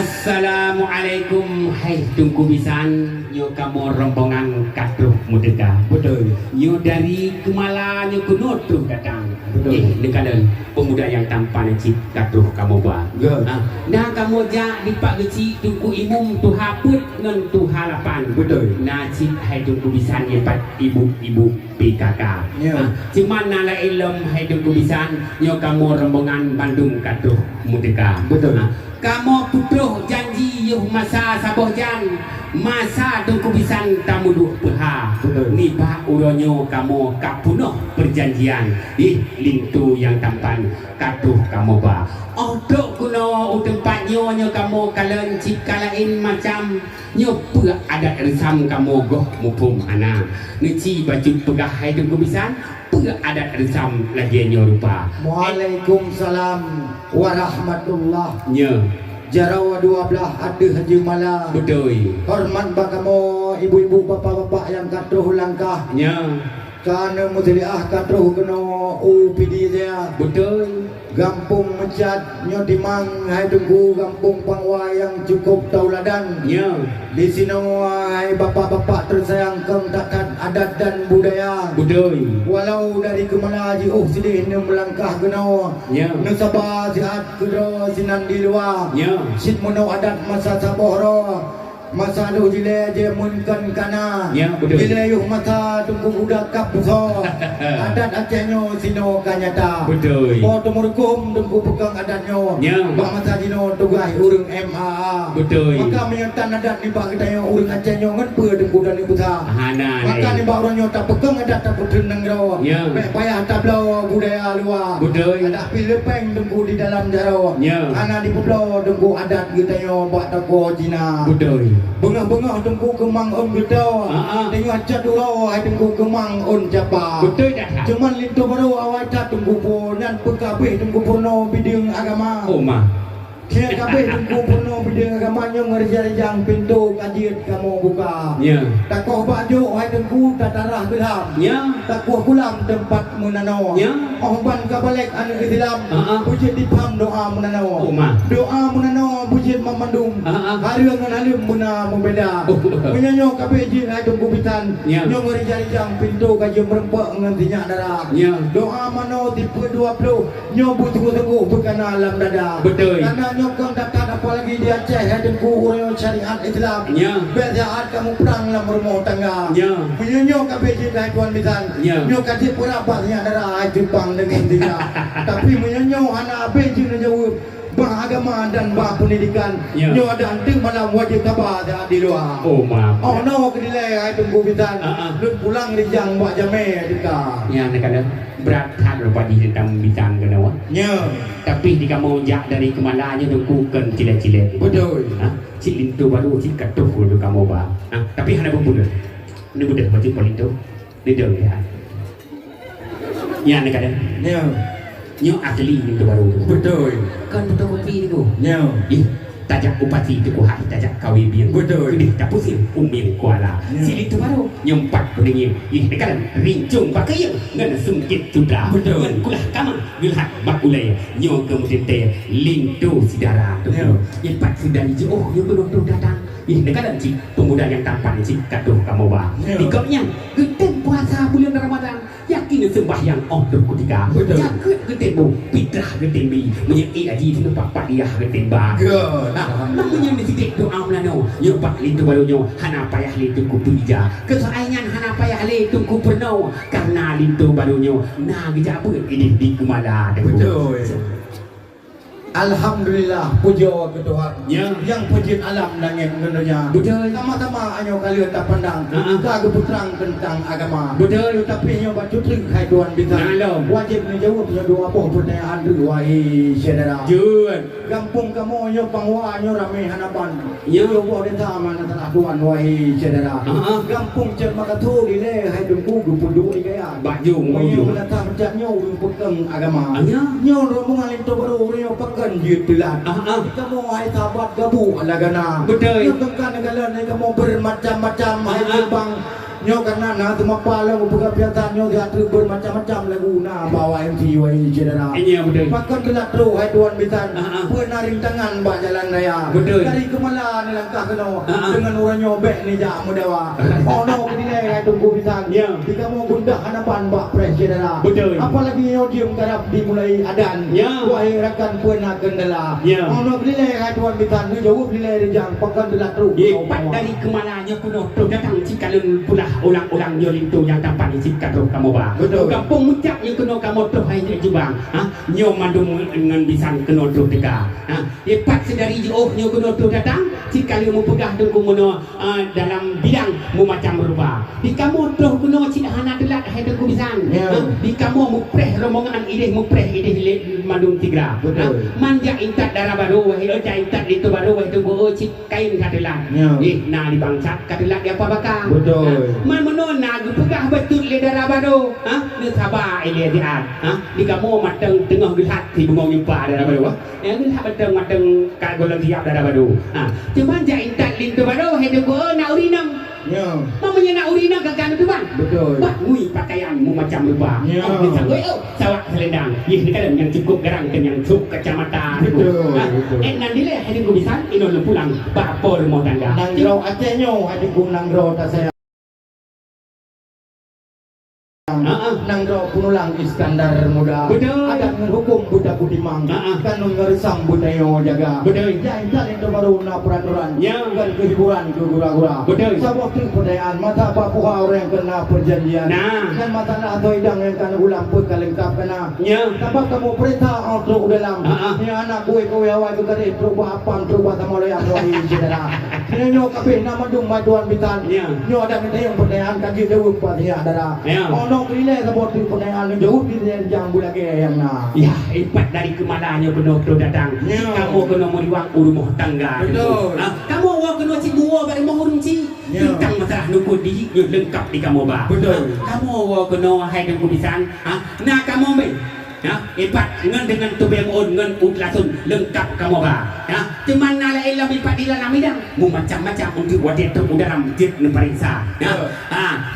Assalamualaikum. Hai tungku bisan. Nyo kamu rombongan katuh mudega. Betul. Nyo dari Kemala nyo kunut tuh datang. Betul. Nekalan pemuda yang tampan cik katuh kamu ba. Ya. Nah kamu jak di pak geci tungku imum tu haput ngan tu halapan. Betul. Nah cik hai tungku bisan yang pat ibu-ibu PKK. Ya. Cuman nala ilm hai tungku bisan nyo kamu rombongan Bandung katuh mudega. Betul. Kamu putuh janji yuh masa sabohjan masa tungku bisan tamu duh peha. Betul. Ni bah uronyo kamu kapunuh perjanjian. Lintu yang tampan katuh kamu ba. Dok kuno tempat nyo kamu kalen cikalain macam nyo pe adat resam kamu goh mupum ana. Neci baju pegah hai tungku bisan pe adat resam lagi nyo rupa. Waalaikumsalam warahmatullah. Nya Jarawa dua belah ada haji malam. betul. Hormat bakamu ibu-ibu bapak-bapak yang katuh langkah. Nya Karena musliah katuh kena UPD dia. betul. Gampung Mecat nyo dimang hai tunggu gampung Pangwa yang cukup tauladan. Nya Di sini hai bapak-bapak tersayang keng takat adat dan budaya. betul. Walau dari kemana haji sidih ni melangkah kena. Ya. Nusabah sihat kena sinan di luar. Nya Sid menau adat masa sabohro. Masa aduh jile je munkan kana. Ya, betul. Jile yuh masa tunggu budak kap buso. Adat Acehnya sino kanyata. betul. Oh temurkum tunggu pegang adatnya. Ya. Bak masa jino tugai urang MAA. Betul. Maka menyertan adat ni bak kita yang urang Acehnya ngan pe tunggu dan ibu sa. Hana Maka ni bak orangnya tak pegang adat tak putrenang ro. Ya. Mek payah tak belaw budaya luar. Betul. Adat Filipin tunggu di dalam jaro. Ya. Ana di pulau tunggu adat kita yang bak tako Cina. betul. Bengah-bengah tunggu kemang on gitu. Tengok cat dulu ai tunggu kemang on japa. Betul dah. Cuman lintu baru awal cat tunggu punan pekabeh tunggu purno bidang agama. Oh mah. Kira kabeh tunggu purno bidang agama nyo ngerjang pintu kajian kamu buka. Nya Takoh baju ai tunggu tatarah gelap. nya Takuh kulam tempat menano. Ya. Ban kabalik anu Islam. Puji dipam doa menano. Oh mah. Doa menano puji memandung. Hareung ngan halim muna membeda. Menyanyo kabeh jin ai tunggu bitan. Ya. Nyo ngerijang pintu kajian merempek ngan tinyak darah. Ya. Doa mano tipe 20 nyo butuh-butuh berkana alam dada. Betul. Karena nyo kang dapat apalagi di Aceh ai tunggu urang syariat Islam. Ya. Bezaat kamu perang dalam rumah tangga. Ya. Menyanyo kabeh jin ai tuan bitan. Ya. Nyo kasih pura pasnya darah ai Jepang dengan dia. Tapi menyanyo anak Beijing jawab bah agama dan bah pendidikan. Ya. Nyo ada anting malam wajib tabah ada di luar. Oh mah. Oh no kedilai ai tunggu bitan. Lu pulang di jang buat jame dika. Ya nak ada berat kan lupa di hitam bintang kena wah. Nyo. Tapi di kamu jak dari kemalanya tunggu kan cilet-cilet. Betul. Cik lintu baru cik katuh dulu kamu ba. Tapi hana berbunuh. Ini budak baju polinto. Ini dah ya. Ya nak ada. Nyo. Nyo asli lintu baru. Betul. Kan betul kopi itu. Nyo. Tajak upati itu kuhai tajak kawi biang. Betul. Ini tak pusing umil kuala. Si lintu baru nyempat peningin. Dekat rincung pakai ngan sungkit sudah. Betul. Ngan kulah kama gilhat bakulai. Nyo kemudian teh lintu sidara tu. Empat sudah hijau. Oh, nyo belum datang. Dekat cik pemuda yang tampan cik katuh kamu ba. Dikapnya geden puasa bulan Ramadan. Yakin sembahyang untuk ketika. Jaga geden bu fitrah geden bi. Menyai aji tu pak dia geden ba. Good. Namanya ni sidik doa melano. Yo pak lintu balonyo hana payah lintu ku pija. Kesoaingan hana payah lintu ku penuh karena lintu balonyo na gejabe ini di Kemala. Betul. Alhamdulillah puja ketua Ya. yang puji alam langit dunia. Betul. Sama-sama anyo kalian tak pandang ka keputrang tentang agama. Betul. Tapi nyo baca trik hai tuan bintang. Nalom. Wajib menjawab nyo dua apa pertanyaan dulu wahai saudara. Jun. Kampung kamu nyo pangwa nyo ramai hanapan. Ya. Yo bo den sama antara tuan wahai saudara. Kampung cer makatu dile hai dengku gupudu di gaya. Baju Nyo menguju. datang pecah nyo pegang agama. Ya. Nyo rombongan itu baru nyo pegang jipilan. Kita mau hai sahabat gabu alagana. Betul. Nyo tengkan negara ni kamu bermacam-macam hai bang Nyo karena na tu mapala ko pagkapiatan nyo diatur bermacam-macam lagu na bawa MT wahai saudara. Iya betul. Bahkan telatro hai tuan bitan pernah rintangan ba jalan raya. Betul. Dari kemala ni langkah kena dengan orang nyobek ni jak mudawa. Ono kedilai hai tunggu bitan. Ya. Jika mau gundah hadapan bak presiden. Betul. Apalagi nyo diem karap dimulai adan. Ya. Wahai rakan pernah kendala. Ya. Ono kedilai hai tuan bitan ni jauh kedilai rejang bahkan telatro. Empat dari kemalanya kuno tu datang jika pula ulang-ulang nyolim tu yang tampak di jika tu kamu bah. Betul. Kampung muncak yang kuno kamu tu hai jubang. Nyo mandum dengan bisan kuno tu tega. Empat sedari jauh nyo kuno tu datang jika mu pegah tu kuno dalam bidang mu macam rupa. Di kamu tu kuno cina hana telat hai tu bisan. Di kamu mu preh rombongan ideh mu preh ideh mandum tigra. Manja intat darah baru wahai oja intat itu baru wahai tu cik kain katelan. Nah di bangsa katelan dia apa bakal. Betul. Man menona pegah betul le darah baru. Ni sabar ele dia. Di kamu matang tengah gelat di bengong nyempa darah baru. Ya gelat matang ka golong siap darah baru. Cuman ja intat lin tu baru hai tu nak urinam. Ya. Mamanya nak urinam gagan tu bang. Betul. Wah, ngui pakaianmu macam lupa. Ya. Bisa gue sawak selendang. Ini kadang yang cukup garang dan yang cukup kacamata. Betul. Betul. Nanti lah hari ku bisa ino lu pulang bapa rumah tangga. Nang raw Aceh nyo ada nang raw ta saya. Nang raw punulang Iskandar muda. Betul. Ada hukum budak budimang. Kanun ngeresam budayo jaga. Betul. Ya intan itu baru na peraturan. Ya. Kan kehiburan ke gura-gura. Betul. Sabok tu budayaan mata papuha orang yang kena perjanjian. Nah. Dan mata lah atau idang yang kena ulang pun kalengkap kena. Ya. Sebab kamu perintah untuk dalam. Ni anak gue awal tu kata terubah apa terubah sama orang yang saudara. Ni nyo kabeh nama dung maduan bitan. Ya. Nyo ada minta yang pertanyaan kaji jauh pada adara. Ya. Ono krile sebab tu pertanyaan jauh di yang bulage yang na. Ya, empat dari kemalanya penuh tu datang. Ya. Kamu kena meriwang rumah tangga. Betul. Kamu awak kena cibua bagi mohon ci. Ya. Tentang masalah nuku di lengkap di kamu bah. Betul. Kamu awak kena hai dengan kubisan. Nah kamu ambil. Empat dengan tubeng on ngan utlasun lengkap kamu bah. Cuman nala elam empat di dalam bidang. Mu macam-macam untuk wadah tu dalam jet neparisa.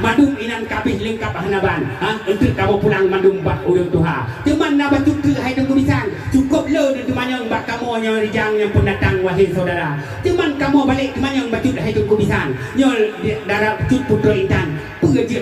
Madum inan kabeh lengkap hanaban. Untuk kamu pulang madum bak urang tuha. Cuman na batu ke hai dengan kubisan. Cukup lo dan temanyang bak kamu yang rijang yang pendatang wahai saudara. Cuman kamu balik temanyang batu hai dengan kubisan. Nyol darah cut putra intan. Pekerja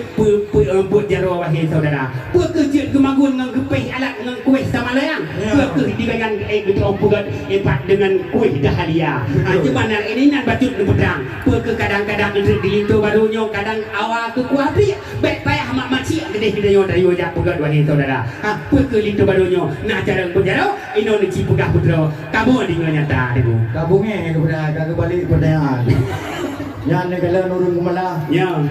buat jaro wahai saudara. Pekerja gemagun ngan gepeh alat ngan kuih sama layang. Pekerja dengan betul pugat empat dengan kuih dahlia. Cuman ini nan bacut di pedang. Pekerja kadang-kadang untuk dilintu barunya kadang awal ke kuapi. Baik payah mak macik gede-gede yo dari wajah pugat wahai saudara. Pekerja lintu barunya nak cara penjaro ino ni pegah putra. Kamu di nyata ibu. Kabungnya kepada kagak balik pertanyaan. Yang negara nurung kemala. Ya.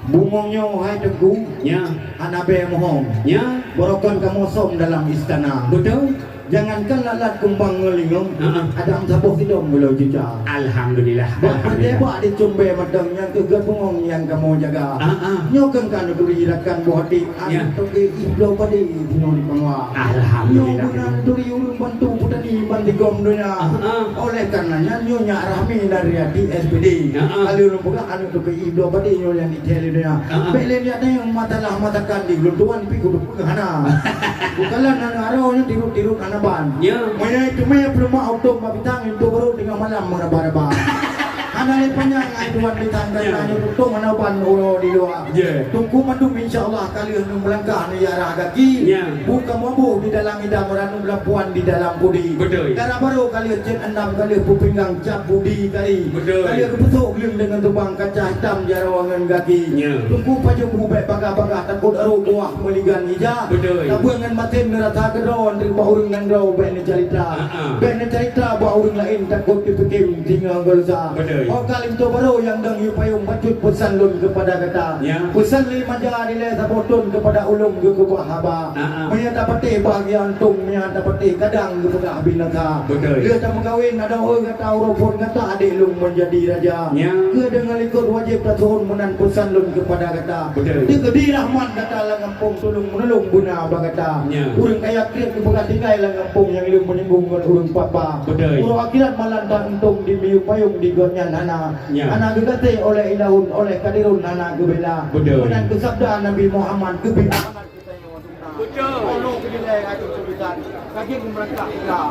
Bungongnya hai teguh. Ya. Anabe mohong. Ya. Borokan kamu som dalam istana. Betul. Jangankan lalat kumbang ngelingong. Ada sabuk hidung beliau juga. Alhamdulillah. Berdeba di cumbe madang yang kegat bungong yang kamu jaga. Nyokan kan duriratkan buhati. Antuk iblo padi tinoni pangwa. Alhamdulillah. Nyokan duri urung bantu putani bandigom dunia. Oleh karenanya nyonya Rahmi dari hati SPD. Kalau lu buka anu tu ke iblo padi nyonya di tele dunia. Belen ada yang matalah matakan di luntuan pi kudu hana. Bukanlah naro tiru-tiru ban. Ya. Maya cuma belum auto mabitang itu baru tengah malam meraba-raba. Ana ni panjang aduan bitang dan hanya untuk manaban ulo di luar. Tunggu mandum insyaallah kali anu melangkah ni arah kaki. Buka mabu di dalam idam ranu belampuan di dalam budi. Betul. Darah baru kali jet 6 kali pupinggang cap budi kali. Betul. Kali kepusuk lim dengan tubang kaca hitam jarawangan kaki. Tunggu paju kubek bagah-bagah takut aru buah meligan hijab. Betul. Tabuangan matin nerata gedon di bawah urang rau ben cerita. Ben cerita bawah urang lain takut dipikim tinggal gersa. Oh kalim tu baru yang dang payung bacut pesan lun kepada kata. Pesan lima jari le sabotun kepada ulum ke kubah haba. Menya dapati bahagian tung menya dapati kadang kepada binatang. Dia tak mengkawin ada orang kata urupun kata adik lung menjadi raja. Ke dengan ikut wajib tatuhun menan pesan lun kepada kata. Dia ke di rahman kata langampung tulung menolong buna bagata. Urang kaya krip kepada tinggal langampung yang ilmu menyinggung urang papa. Urang akhirat malanta entung di miu payung di gonyan sana. Ya. Anak gegate oleh ilahun oleh kadirun anak gebela. Betul. Dan kesabdaan Nabi Muhammad gebela. Betul. Ono kedilai atu sebitan. Kaki mereka ila.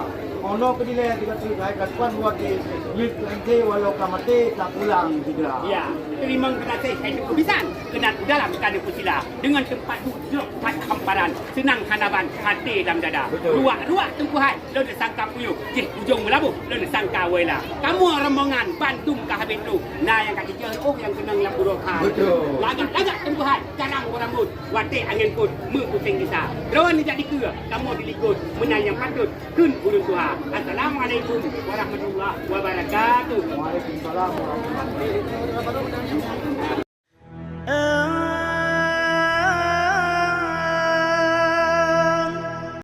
Ono kedilai tiga tiga katuan buat di yuk lente walau kamate tak pulang juga. Ya, terima kasih saya kebisan kena dalam kali kusila dengan tempat duduk tempat hamparan senang hanaban hati dalam dada. Ruak tempuhan lo disangka puyuh jih ujung melabuh lo disangka wela. Kamu rombongan bantum ke habis tu. Nah yang kaki jauh yang kenang yang burokan. Betul. Lagak tempuhan carang berambut wate angin pun pusing kita. Lawan ni jadi ke kamu dilikut menang yang patut kun urun Tuhan. Assalamualaikum warahmatullahi wabarakatuh. Waalaikumsalam warahmatullahi wabarakatuh.